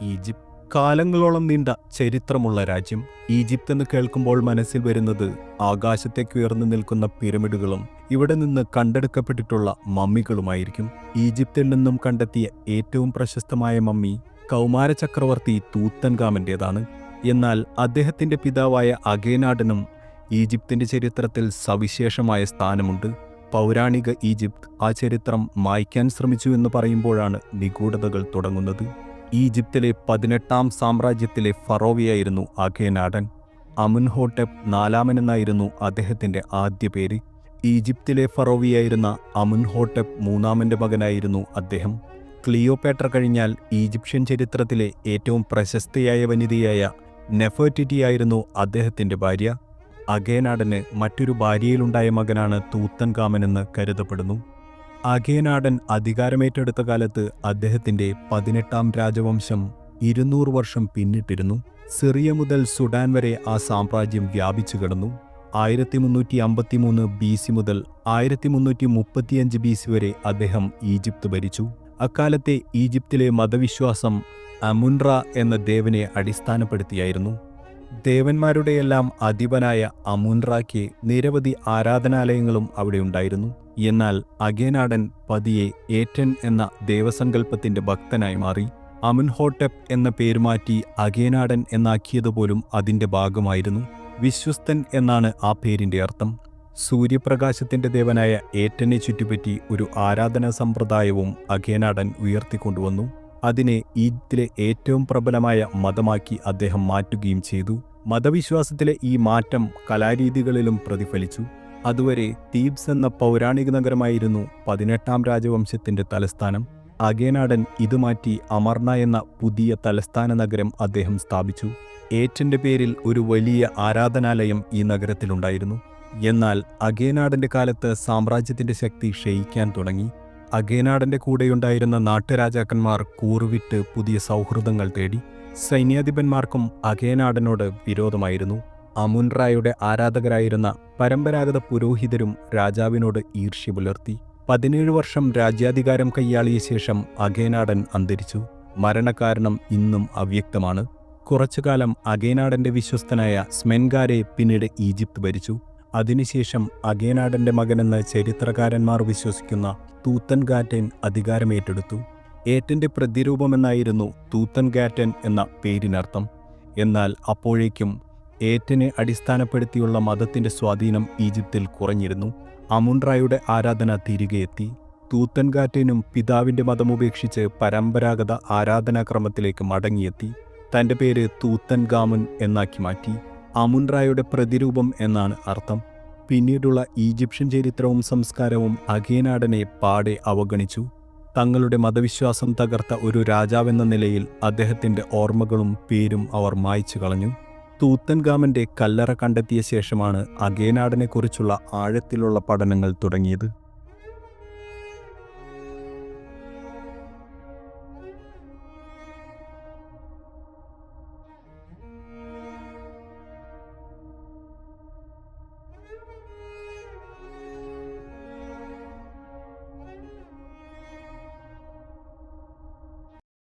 Egypt കാലങ്ങളോളം നീണ്ട ചരിത്രമുള്ള രാജ്യം. Egypt എന്ന് കേൾക്കുമ്പോൾ മനസ്സിൽ വരുന്നത് ആകാശത്തേക്ക് ഉയർന്നു നിൽക്കുന്ന പിരമിഡുകളും ഇവിടെ നിന്ന് കണ്ടെടുക്കപ്പെട്ടിട്ടുള്ള മമ്മികളുമായിരിക്കും. ഈജിപ്തിൽ നിന്നും കണ്ടെത്തിയ ഏറ്റവും പ്രശസ്തമായ മമ്മി കൗമാര ചക്രവർത്തി തൂത്തൻഖാമന്റേതാണ്. എന്നാൽ അദ്ദേഹത്തിന്റെ പിതാവായ അഖേനാടനും ഈജിപ്തിന്റെ ചരിത്രത്തിൽ സവിശേഷമായ സ്ഥാനമുണ്ട്. പൗരാണിക ഈജിപ്ത് ആ ചരിത്രം മായ്ക്കാൻ ശ്രമിച്ചു എന്ന് പറയുമ്പോഴാണ് നിഗൂഢതകൾ തുടങ്ങുന്നത്. ഈജിപ്തിലെ 18ാം സാമ്രാജ്യത്തിലെ ഫറോവയായിരുന്നു അഖേനാടൻ. അമുൻഹോട്ടെപ്പ് നാലാമനെന്നായിരുന്നു അദ്ദേഹത്തിന്റെ ആദ്യ പേര്. ഈജിപ്തിലെ ഫറോവയായിരുന്ന അമുൻഹോട്ടെപ്പ് മൂന്നാമന്റെ മകനായിരുന്നു അദ്ദേഹം. ക്ലിയോപേട്ര കഴിഞ്ഞാൽ ഈജിപ്ഷ്യൻ ചരിത്രത്തിലെ ഏറ്റവും പ്രശസ്തയായ വനിതയായ നെഫർട്ടിറ്റിയായിരുന്നു അദ്ദേഹത്തിന്റെ ഭാര്യ. അഖേനാടന് മറ്റൊരു ഭാര്യയിലുണ്ടായ മകനാണ് തൂത്തൻഖാമനെന്ന് കരുതപ്പെടുന്നു. അഖേനാടൻ അധികാരമേറ്റെടുത്ത കാലത്ത് അദ്ദേഹത്തിന്റെ 18ാം രാജവംശം 200 വർഷം പിന്നിട്ടിരുന്നു. സിറിയ മുതൽ സുഡാൻ വരെ ആ സാമ്രാജ്യം വ്യാപിച്ചു കിടന്നു. 1353 BC മുതൽ 1335 BC വരെ അദ്ദേഹം ഈജിപ്ത് ഭരിച്ചു. അക്കാലത്തെ ഈജിപ്തിലെ മതവിശ്വാസം അമുൻറ എന്ന ദേവനെ അടിസ്ഥാനപ്പെടുത്തിയായിരുന്നു. ദേവന്മാരുടെയെല്ലാം അധിപനായ അമുൻറായ്ക്ക് നിരവധി ആരാധനാലയങ്ങളും അവിടെ ഉണ്ടായിരുന്നു. എന്നാൽ അഖേനാടൻ പതിയെ ഏറ്റൻ എന്ന ദേവസങ്കല്പത്തിന്റെ ഭക്തനായി മാറി. അമുൻഹോട്ടെപ്പ് എന്ന പേരുമാറ്റി അഖേനാടൻ എന്നാക്കിയതുപോലും അതിന്റെ ഭാഗമായിരുന്നു. വിശ്വസ്തൻ എന്നാണ് ആ പേരിന്റെ അർത്ഥം. സൂര്യപ്രകാശത്തിന്റെ ദേവനായ ഏറ്റനെ ചുറ്റിപ്പറ്റി ഒരു ആരാധനാ സമ്പ്രദായവും അഖേനാടൻ ഉയർത്തിക്കൊണ്ടുവന്നു. അതിനെ ഈജിപ്തിലെ ഏറ്റവും പ്രബലമായ മതമാക്കി അദ്ദേഹം മാറ്റുകയും ചെയ്തു. മതവിശ്വാസത്തിലെ ഈ മാറ്റം കലാരീതികളിലും പ്രതിഫലിച്ചു. അതുവരെ തീബ്സ് എന്ന പൗരാണിക നഗരമായിരുന്നു 18ാം രാജവംശത്തിന്റെ തലസ്ഥാനം. അഖേനാടൻ ഇത് മാറ്റി അമർന എന്ന പുതിയ തലസ്ഥാന നഗരം അദ്ദേഹം സ്ഥാപിച്ചു. ഏറ്റന്റെ പേരിൽ ഒരു വലിയ ആരാധനാലയം ഈ നഗരത്തിലുണ്ടായിരുന്നു. എന്നാൽ അഖേനാടന്റെ കാലത്ത് സാമ്രാജ്യത്തിന്റെ ശക്തി ക്ഷയിക്കാൻ തുടങ്ങി. അഖേനാടന്റെ കൂടെയുണ്ടായിരുന്ന നാട്ടുരാജാക്കന്മാർ കൂറുവിട്ട് പുതിയ സൗഹൃദങ്ങൾ തേടി. സൈന്യാധിപന്മാർക്കും അഖേനാടനോട് വിരോധമായിരുന്നു. അമുൻറായുടെ ആരാധകരായിരുന്ന പരമ്പരാഗത പുരോഹിതരും രാജാവിനോട് ഈർഷ്യ പുലർത്തി. 17 വർഷം രാജ്യാധികാരം കൈയാളിയ ശേഷം അഖേനാടൻ അന്തരിച്ചു. മരണകാരണം ഇന്നും അവ്യക്തമാണ്. കുറച്ചുകാലം അഖേനാടന്റെ വിശ്വസ്തനായ സ്മെൻഗാരെ പിന്നീട് ഈജിപ്ത് ഭരിച്ചു. അതിനുശേഷം അഖേനാടന്റെ മകനെന്ന് ചരിത്രകാരന്മാർ വിശ്വസിക്കുന്ന തൂത്തൻഖാറ്റൻ അധികാരമേറ്റെടുത്തു. ഏറ്റന്റെ പ്രതിരൂപമെന്നായിരുന്നു തൂത്തൻഖാറ്റൻ എന്ന പേരിനർത്ഥം. എന്നാൽ അപ്പോഴേക്കും ഏറ്റനെ അടിസ്ഥാനപ്പെടുത്തിയുള്ള മതത്തിന്റെ സ്വാധീനം ഈജിപ്തിൽ കുറഞ്ഞിരുന്നു. അമുൻറായുടെ ആരാധന തിരികെ എത്തി. തൂത്തൻഖാറ്റനും പിതാവിന്റെ മതമുപേക്ഷിച്ച് പരമ്പരാഗത ആരാധനാക്രമത്തിലേക്ക് മടങ്ങിയെത്തി. തന്റെ പേര് തൂത്തൻഖാമുൻ എന്നാക്കി മാറ്റി. അമുൻറായുടെ പ്രതിരൂപം എന്നാണ് അർത്ഥം. പിന്നീടുള്ള ഈജിപ്ഷ്യൻ ചരിത്രവും സംസ്കാരവും അഖേനാടനെ പാടെ അവഗണിച്ചു. തങ്ങളുടെ മതവിശ്വാസം തകർത്ത ഒരു രാജാവെന്ന നിലയിൽ അദ്ദേഹത്തിന്റെ ഓർമ്മകളും പേരും അവർ മായ്ച്ചു കളഞ്ഞു. തൂത്തൻഖാമന്റെ കല്ലറ കണ്ടെത്തിയ ശേഷമാണ് അഖേനാടനെക്കുറിച്ചുള്ള ആഴത്തിലുള്ള പഠനങ്ങൾ തുടങ്ങിയത്.